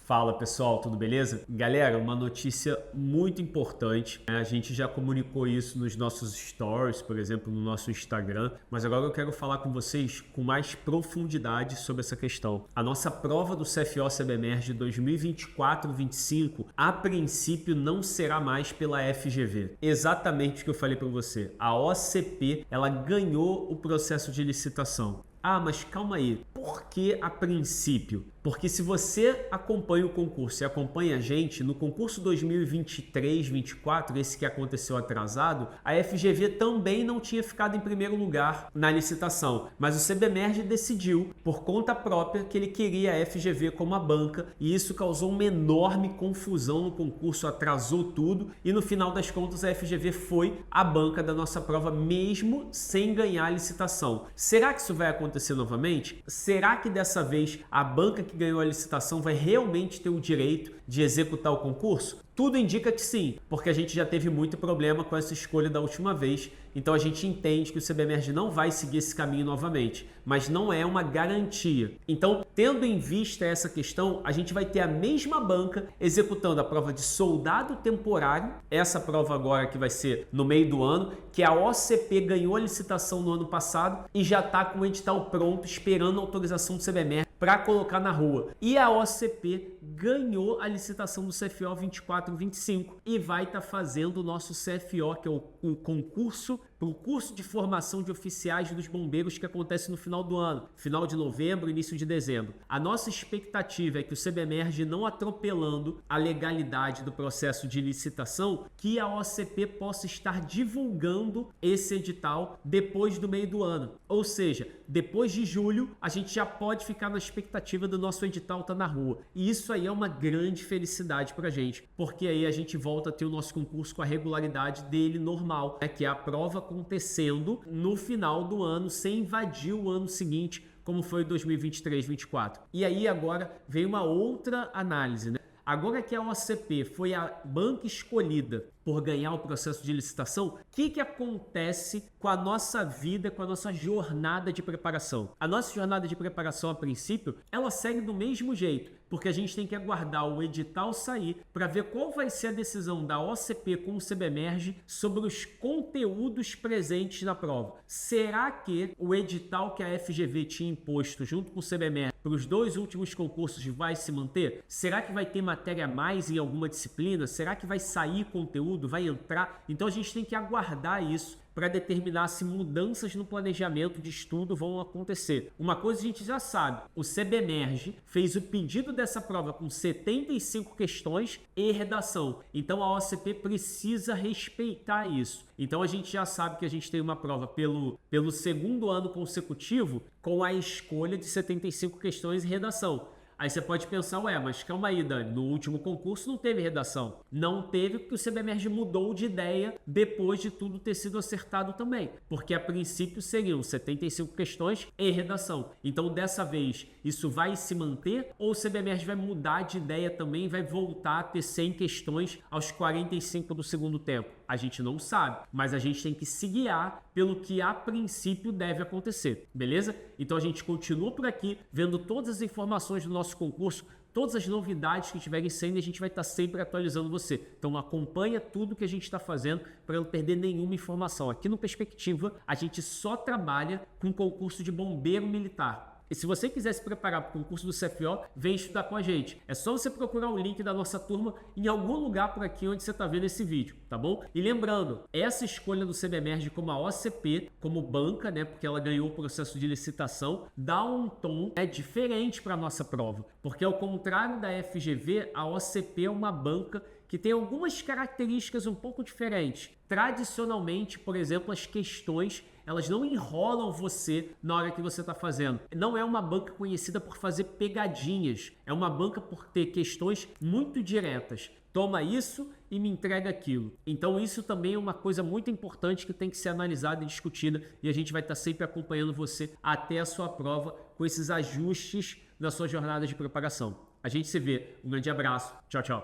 Fala pessoal, tudo beleza? Galera, uma notícia muito importante. A gente já comunicou isso nos nossos stories, por exemplo, no nosso Instagram, mas agora eu quero falar com vocês com mais profundidade sobre essa questão. A nossa prova do CFO-CBMERG 2024-25, a princípio não será mais pela FGV. Exatamente o que eu falei para você. A OCP, ela ganhou o processo de licitação. Ah, mas calma aí, por que a princípio? Porque se você acompanha o concurso e acompanha a gente, no concurso 2023-24, esse que aconteceu atrasado, a FGV também não tinha ficado em primeiro lugar na licitação, mas o CBMERG decidiu, por conta própria, que ele queria a FGV como a banca, e isso causou uma enorme confusão no concurso, atrasou tudo, e no final das contas a FGV foi a banca da nossa prova, mesmo sem ganhar a licitação. Será que isso vai acontecer novamente? Será que dessa vez a banca que ganhou a licitação vai realmente ter o direito de executar o concurso? Tudo indica que sim, porque a gente já teve muito problema com essa escolha da última vez, então a gente entende que o CBMERG não vai seguir esse caminho novamente, mas não é uma garantia. Então, tendo em vista essa questão, a gente vai ter a mesma banca executando a prova de soldado temporário, essa prova agora que vai ser no meio do ano, que a OCP ganhou a licitação no ano passado e já está com o edital pronto, esperando a autorização do CBMERG para colocar na rua. E a OCP ganhou a licitação do CFO 24-25 e vai estar fazendo o nosso CFO, que é o concurso para o curso de formação de oficiais dos bombeiros que acontece no final do ano, final de novembro, início de dezembro. A nossa expectativa é que o CBMERG, não atropelando a legalidade do processo de licitação, que a OCP possa estar divulgando esse edital depois do meio do ano. Ou seja, depois de julho, a gente já pode ficar na expectativa do nosso edital estar na rua. E isso aí é uma grande felicidade para a gente, porque aí a gente volta a ter o nosso concurso com a regularidade dele normal, né? Que é a prova acontecendo no final do ano, sem invadir o ano seguinte, como foi 2023-24. E aí agora vem uma outra análise, né? Agora que a OCP foi a banca escolhida por ganhar o processo de licitação, o que acontece com a nossa vida, com a nossa jornada de preparação? A nossa jornada de preparação, a princípio, ela segue do mesmo jeito, porque a gente tem que aguardar o edital sair para ver qual vai ser a decisão da OCP com o CBMERG sobre os conteúdos presentes na prova. Será que o edital que a FGV tinha imposto junto com o CBMERG para os dois últimos concursos vai se manter? Será que vai ter matéria a mais em alguma disciplina? Será que vai sair conteúdo? Vai entrar? Então a gente tem que aguardar isso para determinar se mudanças no planejamento de estudo vão acontecer. Uma coisa a gente já sabe, o CBMERG fez o pedido dessa prova com 75 questões e redação. Então a OCP precisa respeitar isso. Então a gente já sabe que a gente tem uma prova pelo segundo ano consecutivo com a escolha de 75 questões e redação. Aí você pode pensar, ué, mas calma aí, Dani, no último concurso não teve redação. Não teve porque o CBMERG mudou de ideia depois de tudo ter sido acertado também. Porque a princípio seriam 75 questões e redação. Então dessa vez isso vai se manter ou o CBMERG vai mudar de ideia também e vai voltar a ter 100 questões aos 45 do segundo tempo? A gente não sabe, mas a gente tem que se guiar pelo que a princípio deve acontecer, beleza? Então a gente continua por aqui vendo todas as informações do nosso concurso, todas as novidades que estiverem saindo, a gente vai estar sempre atualizando você. Então acompanha tudo que a gente está fazendo para não perder nenhuma informação. Aqui no Perspectiva, a gente só trabalha com concurso de bombeiro militar. E se você quiser se preparar para o concurso do CFO, vem estudar com a gente. É só você procurar o link da nossa turma em algum lugar por aqui onde você está vendo esse vídeo, tá bom? E lembrando, essa escolha do CBMERG como a OCP, como banca, né, porque ela ganhou o processo de licitação, dá um tom diferente para a nossa prova. Porque ao contrário da FGV, a OCP é uma banca que tem algumas características um pouco diferentes. Tradicionalmente, por exemplo, as questões elas não enrolam você na hora que você está fazendo. Não é uma banca conhecida por fazer pegadinhas. É uma banca por ter questões muito diretas. Toma isso e me entrega aquilo. Então isso também é uma coisa muito importante que tem que ser analisada e discutida e a gente vai estar sempre acompanhando você até a sua prova com esses ajustes na sua jornada de preparação. A gente se vê. Um grande abraço. Tchau, tchau.